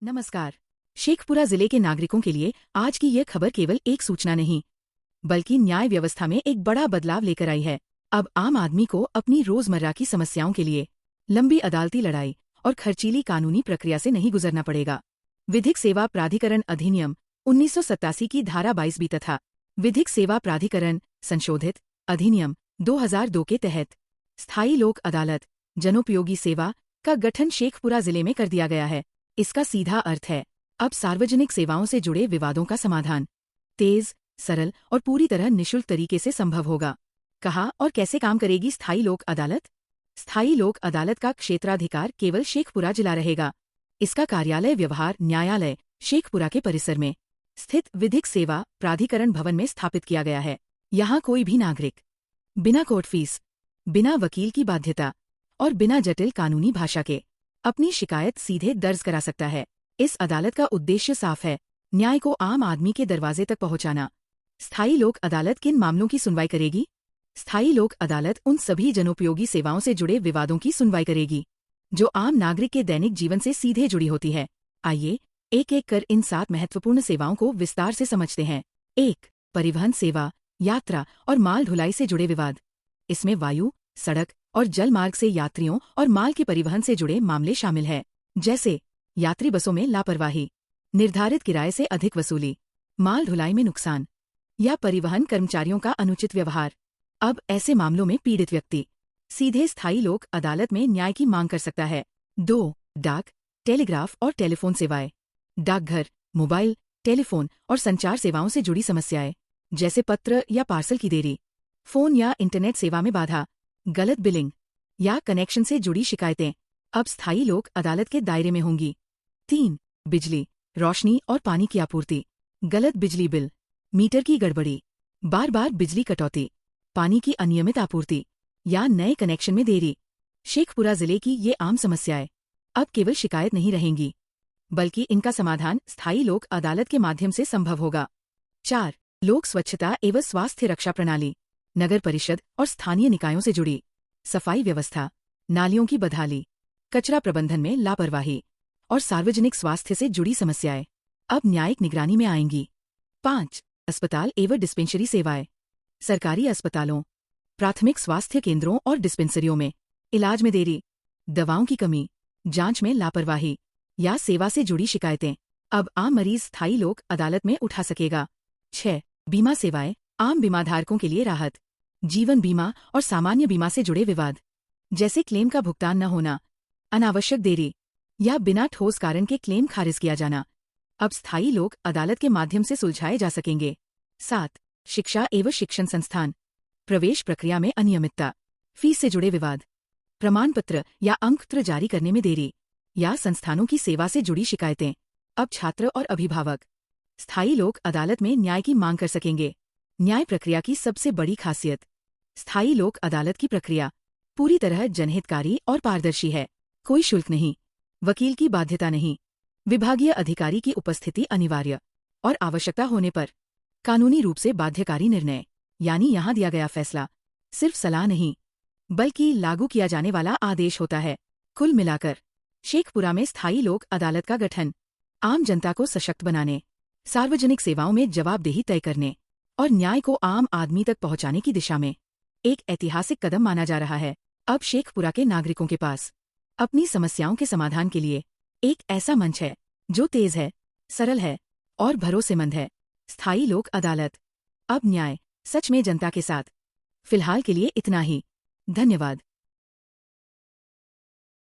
नमस्कार। शेखपुरा जिले के नागरिकों के लिए आज की यह खबर केवल एक सूचना नहीं, बल्कि न्याय व्यवस्था में एक बड़ा बदलाव लेकर आई है। अब आम आदमी को अपनी रोजमर्रा की समस्याओं के लिए लंबी अदालती लड़ाई और खर्चीली कानूनी प्रक्रिया से नहीं गुजरना पड़ेगा। विधिक सेवा प्राधिकरण अधिनियम 1987 की धारा 22B तथा विधिक सेवा प्राधिकरण संशोधित अधिनियम 2002 के तहत स्थायी लोक अदालत जनोपयोगी सेवा का गठन शेखपुरा जिले में कर दिया गया है। इसका सीधा अर्थ है, अब सार्वजनिक सेवाओं से जुड़े विवादों का समाधान तेज, सरल और पूरी तरह निःशुल्क तरीके से संभव होगा। कहाँ और कैसे काम करेगी स्थायी लोक अदालत? स्थायी लोक अदालत का क्षेत्राधिकार केवल शेखपुरा जिला रहेगा। इसका कार्यालय व्यवहार न्यायालय शेखपुरा के परिसर में स्थित विधिक सेवा प्राधिकरण भवन में स्थापित किया गया है। यहाँ कोई भी नागरिक बिना कोर्ट फीस, बिना वकील की बाध्यता और बिना जटिल कानूनी भाषा के अपनी शिकायत सीधे दर्ज करा सकता है। इस अदालत का उद्देश्य साफ है, न्याय को आम आदमी के दरवाजे तक पहुंचाना। स्थायी लोक अदालत किन मामलों की सुनवाई करेगी? स्थायी लोक अदालत उन सभी जनोपयोगी सेवाओं से जुड़े विवादों की सुनवाई करेगी जो आम नागरिक के दैनिक जीवन से सीधे जुड़ी होती है। आइए एक एक कर इन 7 महत्वपूर्ण सेवाओं को विस्तार से समझते हैं। 1. परिवहन सेवा, यात्रा और माल ढुलाई से जुड़े विवाद। इसमें वायु, सड़क और जल मार्ग से यात्रियों और माल के परिवहन से जुड़े मामले शामिल हैं, जैसे यात्री बसों में लापरवाही, निर्धारित किराए से अधिक वसूली, माल ढुलाई में नुकसान या परिवहन कर्मचारियों का अनुचित व्यवहार। अब ऐसे मामलों में पीड़ित व्यक्ति सीधे स्थायी लोक अदालत में न्याय की मांग कर सकता है। 2. डाक, टेलीग्राफ और टेलीफोन सेवाएं। डाकघर, मोबाइल, टेलीफोन और संचार सेवाओं से जुड़ी समस्याएं, जैसे पत्र या पार्सल की देरी, फोन या इंटरनेट सेवा में बाधा, गलत बिलिंग या कनेक्शन से जुड़ी शिकायतें अब स्थायी लोक अदालत के दायरे में होंगी। 3. बिजली, रोशनी और पानी की आपूर्ति। गलत बिजली बिल, मीटर की गड़बड़ी, बार बार बिजली कटौती, पानी की अनियमित आपूर्ति या नए कनेक्शन में देरी। शेखपुरा जिले की ये आम समस्याएं अब केवल शिकायत नहीं रहेंगी, बल्कि इनका समाधान स्थायी लोक अदालत के माध्यम से संभव होगा। 4. लोक स्वच्छता एवं स्वास्थ्य रक्षा प्रणाली। नगर परिषद और स्थानीय निकायों से जुड़ी सफाई व्यवस्था, नालियों की बदहाली, कचरा प्रबंधन में लापरवाही और सार्वजनिक स्वास्थ्य से जुड़ी समस्याएं अब न्यायिक निगरानी में आएंगी। 5. अस्पताल एवं डिस्पेंसरी सेवाएं। सरकारी अस्पतालों, प्राथमिक स्वास्थ्य केंद्रों और डिस्पेंसरियों में इलाज में देरी, दवाओं की कमी, जांच में लापरवाही या सेवा से जुड़ी शिकायतें अब आम मरीज स्थायी लोक अदालत में उठा सकेगा। 6. बीमा सेवाएं, आम बीमाधारकों के लिए राहत, जीवन बीमा और सामान्य बीमा से जुड़े विवाद, जैसे क्लेम का भुगतान न होना, अनावश्यक देरी या बिना ठोस कारण के क्लेम खारिज किया जाना, अब स्थायी लोक अदालत के माध्यम से सुलझाए जा सकेंगे। 7. शिक्षा एवं शिक्षण संस्थान। प्रवेश प्रक्रिया में अनियमितता, फीस से जुड़े विवाद, प्रमाण पत्र या अंक पत्र जारी करने में देरी या संस्थानों की सेवा से जुड़ी शिकायतें अब छात्र और अभिभावक स्थायी लोक अदालत में न्याय की मांग कर सकेंगे। न्याय प्रक्रिया की सबसे बड़ी खासियत, स्थायी लोक अदालत की प्रक्रिया पूरी तरह जनहितकारी और पारदर्शी है। कोई शुल्क नहीं, वकील की बाध्यता नहीं, विभागीय अधिकारी की उपस्थिति अनिवार्य और आवश्यकता होने पर कानूनी रूप से बाध्यकारी निर्णय, यानी यहाँ दिया गया फैसला सिर्फ सलाह नहीं, बल्कि लागू किया जाने वाला आदेश होता है। कुल मिलाकर शेखपुरा में स्थायी लोक अदालत का गठन आम जनता को सशक्त बनाने, सार्वजनिक सेवाओं में जवाबदेही तय करने और न्याय को आम आदमी तक पहुंचाने की दिशा में एक ऐतिहासिक कदम माना जा रहा है। अब शेखपुरा के नागरिकों के पास अपनी समस्याओं के समाधान के लिए एक ऐसा मंच है जो तेज है, सरल है और भरोसेमंद है। स्थायी लोक अदालत, अब न्याय सच में जनता के साथ। फिलहाल के लिए इतना ही। धन्यवाद।